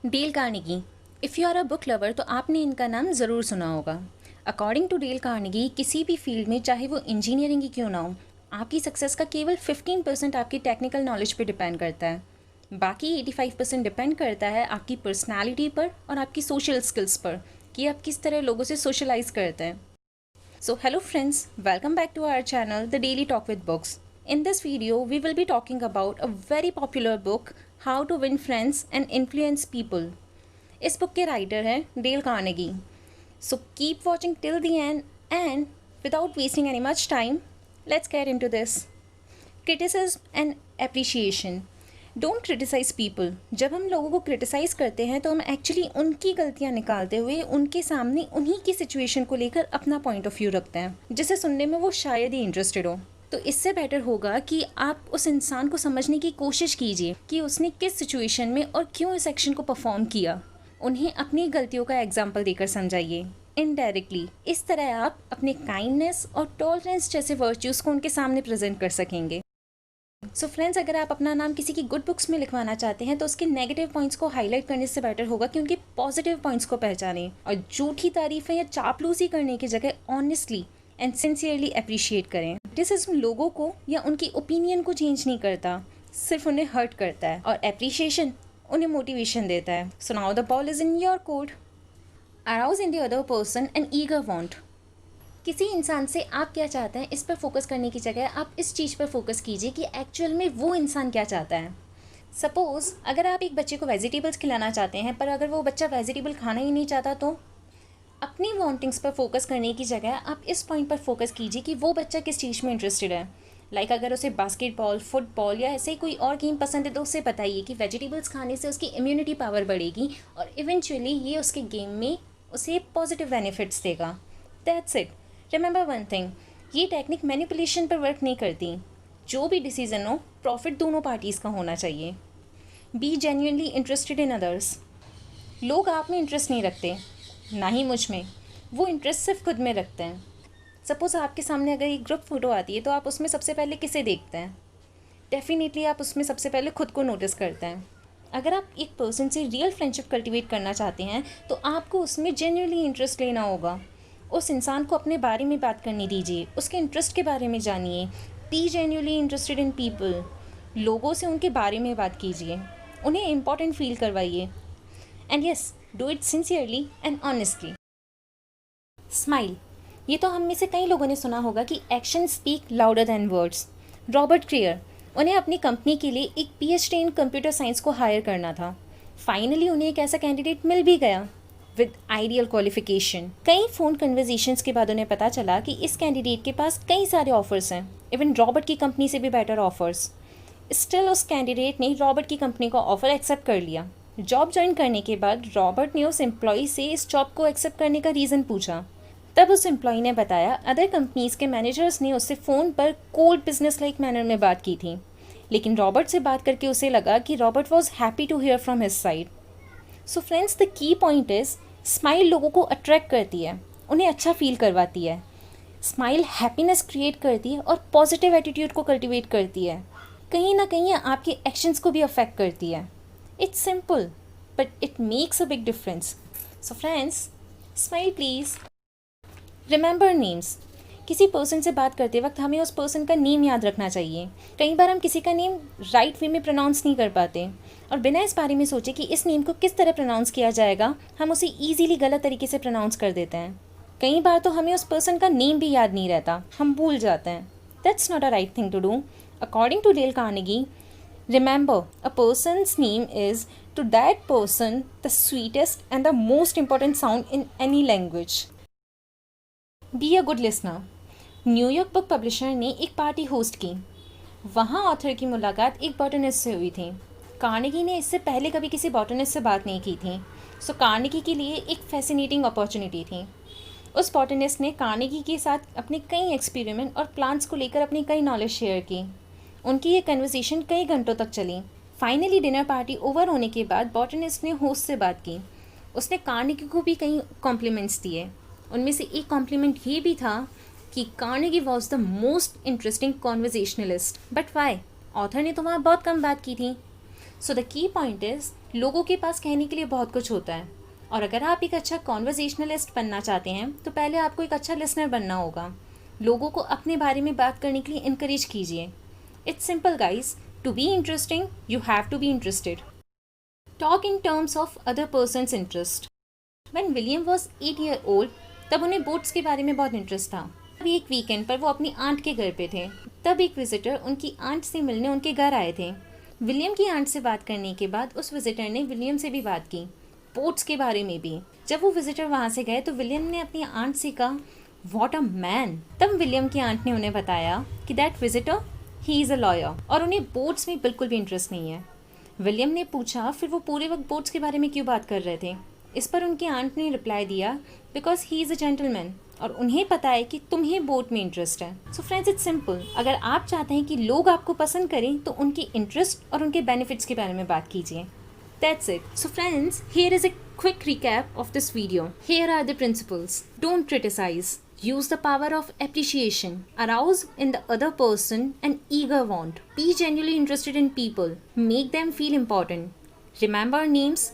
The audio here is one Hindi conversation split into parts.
Del Carnegie. If you are a book lover तो आपने इनका नाम ज़रूर सुना होगा। अकॉर्डिंग टू डेल कार्नेगी, किसी भी फील्ड में चाहे वो इंजीनियरिंग ही क्यों ना हो, आपकी सक्सेस का केवल 15% आपकी टेक्निकल नॉलेज पे डिपेंड करता है। बाकी 85% डिपेंड करता है आपकी पर्सनैलिटी पर और आपकी सोशल स्किल्स पर, कि आप किस तरह लोगों से सोशलाइज करते हैं। So hello friends, welcome back to our channel The Daily Talk with Books. In this video, we will be talking about a very popular book, How to Win Friends and Influence People. इस बुक के राइटर हैं Dale Carnegie. So keep watching till the end and without wasting any much time, let's get into this. Criticism and appreciation. Don't criticise people. जब हम लोगों को क्रिटिसाइज़ करते हैं तो हम एक्चुअली उनकी गलतियाँ निकालते हुए उनके सामने उन्हीं की सिचुएशन को लेकर अपना पॉइंट ऑफ व्यू रखते हैं, जिसे सुनने में वो शायद ही इंटरेस्टेड हो. तो इससे बेटर होगा कि आप उस इंसान को समझने की कोशिश कीजिए कि उसने किस सिचुएशन में और क्यों इस एक्शन को परफॉर्म किया. उन्हें अपनी गलतियों का एग्जाम्पल देकर समझाइए इनडायरेक्टली. इस तरह आप अपने काइंडनेस और टॉलरेंस जैसे वर्च्यूज़ को उनके सामने प्रेजेंट कर सकेंगे. सो फ्रेंड्स, अगर आप अपना नाम किसी की गुड बुक्स में लिखवाना चाहते हैं तो उसके नेगेटिव पॉइंट्स को हाईलाइट करने से बेटर होगा कि उनके पॉजिटिव पॉइंट्स को पहचानें और झूठी तारीफें या चापलूसी करने की जगह ऑनेस्टली एंड सिंसियरली अप्रिशिएट करें. क्रिटिसिज्म लोगों को या उनकी ओपिनियन को चेंज नहीं करता, सिर्फ उन्हें हर्ट करता है, और अप्रिशिएशन उन्हें मोटिवेशन देता है. So now the ball is in your court. Arouse in the other person an eager want. किसी इंसान से आप क्या चाहते हैं इस पर फोकस करने की जगह आप इस चीज़ पर फोकस कीजिए कि एक्चुअल में वो इंसान क्या चाहता है. सपोज़ अगर आप एक बच्चे को वेजिटेबल्स खिलाना चाहते हैं, पर अगर वो बच्चा वेजिटेबल खाना ही नहीं चाहता, तो अपनी वांटिंग्स पर फोकस करने की जगह आप इस पॉइंट पर फोकस कीजिए कि वो बच्चा किस चीज़ में इंटरेस्टेड है. अगर उसे बास्केटबॉल, फुटबॉल या ऐसे कोई और गेम पसंद है तो उसे बताइए कि वेजिटेबल्स खाने से उसकी इम्यूनिटी पावर बढ़ेगी और इवेंचुअली ये उसके गेम में उसे पॉजिटिव बेनिफिट्स देगा. That's it. Remember one thing, ये टेक्निक मैनिपुलेशन पर वर्क नहीं करती. जो भी डिसीजन हो, प्रॉफिट दोनों पार्टीज़ का होना चाहिए. Be genuinely interested in others. लोग आप में इंटरेस्ट नहीं रखते, ना ही मुझ में. वो इंटरेस्ट सिर्फ खुद में रखते हैं. सपोज़ आपके सामने अगर एक ग्रुप फ़ोटो आती है तो आप उसमें सबसे पहले किसे देखते हैं? डेफिनेटली आप उसमें सबसे पहले खुद को नोटिस करते हैं. अगर आप एक पर्सन से रियल फ्रेंडशिप कल्टिवेट करना चाहते हैं तो आपको उसमें जेन्युइनली इंटरेस्ट लेना होगा. उस इंसान को अपने बारे में बात करने दीजिए, उसके इंटरेस्ट के बारे में जानिए. Be genuinely interested in people. लोगों से उनके बारे में बात कीजिए, उन्हें इम्पॉर्टेंट फील करवाइए. And yes, do it sincerely and honestly. Smile. ये तो हम में से कई लोगों ने सुना होगा कि action speak louder than words. Robert Crier, उन्हें अपनी कंपनी के लिए एक PhD इन कंप्यूटर साइंस को हायर करना था. फाइनली उन्हें एक ऐसा कैंडिडेट मिल भी गया विद आइडियल क्वालिफिकेशन. कई फ़ोन कन्वर्जेशंस के बाद उन्हें पता चला कि इस कैंडिडेट के पास कई सारे ऑफर्स हैं, इवन रॉबर्ट की कंपनी से भी बेटर ऑफर्स. स्टिल उस कैंडिडेट ने रॉबर्ट की कंपनी का ऑफ़र एक्सेप्ट कर लिया. जॉब ज्वाइन करने के बाद रॉबर्ट ने उस एम्प्लॉय से इस जॉब को एक्सेप्ट करने का रीज़न पूछा. तब उस एम्प्लॉय ने बताया अदर कंपनीज़ के मैनेजर्स ने उससे फ़ोन पर कोल्ड बिजनेस लाइक मैनर में बात की थी, लेकिन रॉबर्ट से बात करके उसे लगा कि Robert was happy to hear from his side. So friends, the key point is, smile लोगों को अट्रैक्ट करती है, उन्हें अच्छा फील करवाती है. स्माइल हैप्पीनेस क्रिएट करती है और पॉजिटिव एटीट्यूड को कल्टिवेट करती है. कहीं ना कहीं आपके एक्शंस को भी अफेक्ट करती है. It's simple but it makes a big difference. So friends, smile please. Remember names. किसी पर्सन से बात करते वक्त हमें उस पर्सन का नेम याद रखना चाहिए. कई बार हम किसी का नेम राइट वे में प्रोनाउंस नहीं कर पाते और बिना इस बारे में सोचे कि इस नेम को किस तरह प्रोनाउंस किया जाएगा, हम उसे ईजीली गलत तरीके से प्रोनाउंस कर देते हैं. कई बार तो हमें उस पर्सन का नेम भी याद नहीं रहता, हम भूल जाते हैं. That's not a right thing to do. According to Dale Carnegie, remember a person's name is to that person the sweetest and the most important sound in any language. Be a good listener. New York book publisher ने एक पार्टी होस्ट की. वहाँ ऑथर की मुलाकात एक बॉटनिस्ट से हुई थी. कार्नेगी ने इससे पहले कभी किसी बॉटनिस्ट से बात नहीं की थी, सो कार्नेगी के लिए एक फैसिनेटिंग अपॉर्चुनिटी थी. उस बॉटनिस्ट ने कार्नेगी के साथ अपने कई एक्सपेरिमेंट और प्लांट्स को लेकर अपनी कई नॉलेज शेयर की. उनकी ये कन्वर्सेशन कई घंटों तक चली. फाइनली डिनर पार्टी ओवर होने के बाद बॉटनिस्ट ने होस्ट से बात की. उसने कार्नेगी को भी कई कॉम्प्लीमेंट्स दिए. उनमें से एक कॉम्प्लीमेंट ये भी था कि Carnegie was the most interesting conversationalist. But why? Author ने तो वहाँ बहुत कम बात की थी. So the key point is लोगों के पास कहने के लिए बहुत कुछ होता है, और अगर आप एक अच्छा कॉन्वर्जेशनलिस्ट बनना चाहते हैं तो पहले आपको एक अच्छा लिसनर बनना होगा। लोगों को अपने बारे में बात करने के लिए इनकरेज कीजिए। It's simple guys, to be interesting you have to be interested. Talk in terms of other persons interest. When William was 8 year old, तब उन्हें बोट्स के बारे में बहुत इंटरेस्ट था। अभी एक वीकेंड पर वो अपनी आंट के घर पे थे, तब एक विजिटर उनकी आंट से मिलने उनके घर आए थे। विलियम की आंट से बात करने के बाद उस विजिटर ने विलियम से भी बात की, बोट्स के बारे में भी। जब वो विजिटर वहाँ से गए तो विलियम ने अपनी आंट से कहा, व्हाट अ मैन। तब विलियम की आंट ने उन्हें बताया कि that visitor he is a lawyer, और उन्हें बोट्स में बिल्कुल भी इंटरेस्ट नहीं है। विलियम ने पूछा फिर वो पूरे वक्त बोट्स के बारे में क्यों बात कर रहे थे। इस पर उनकी आंट ने रिप्लाई दिया, because he is a gentleman, और उन्हें पता है कि तुम्हें बोट में इंटरेस्ट है। सो फ्रेंड्स, इट्स सिंपल, अगर आप चाहते हैं कि लोग आपको पसंद करें तो उनकी इंटरेस्ट और उनके बेनिफिट्स के बारे में बात कीजिए। That's it. So friends, here is a quick recap of this video. Here are the principles. Don't criticize. Use the power of appreciation. Arouse in the other person an eager want. Be genuinely interested in people. Make them feel important. Remember names.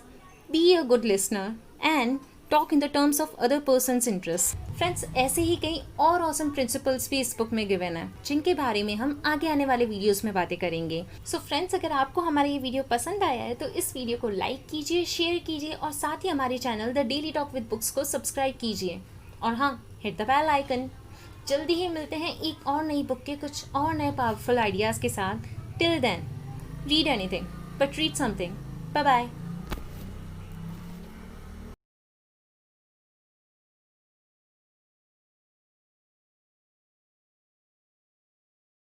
Be a good listener. And talk in the terms of other person's interests. Friends, ऐसे ही कई और ऑसम प्रिंसिपल्स भी इस बुक में गिवन है, जिनके बारे में हम आगे आने वाले वीडियोस में बातें करेंगे। सो फ्रेंड्स, अगर आपको हमारा ये वीडियो पसंद आया है तो इस वीडियो को लाइक कीजिए, शेयर कीजिए, और साथ ही हमारे channel the daily talk with books को सब्सक्राइब कीजिए। और हाँ, हिट द बेल आइकन। जल्दी ही मिलते हैं एक और नई बुक के कुछ और नए पावरफुल आइडियाज़ के साथ। Till then, read anything but read something. Bye bye.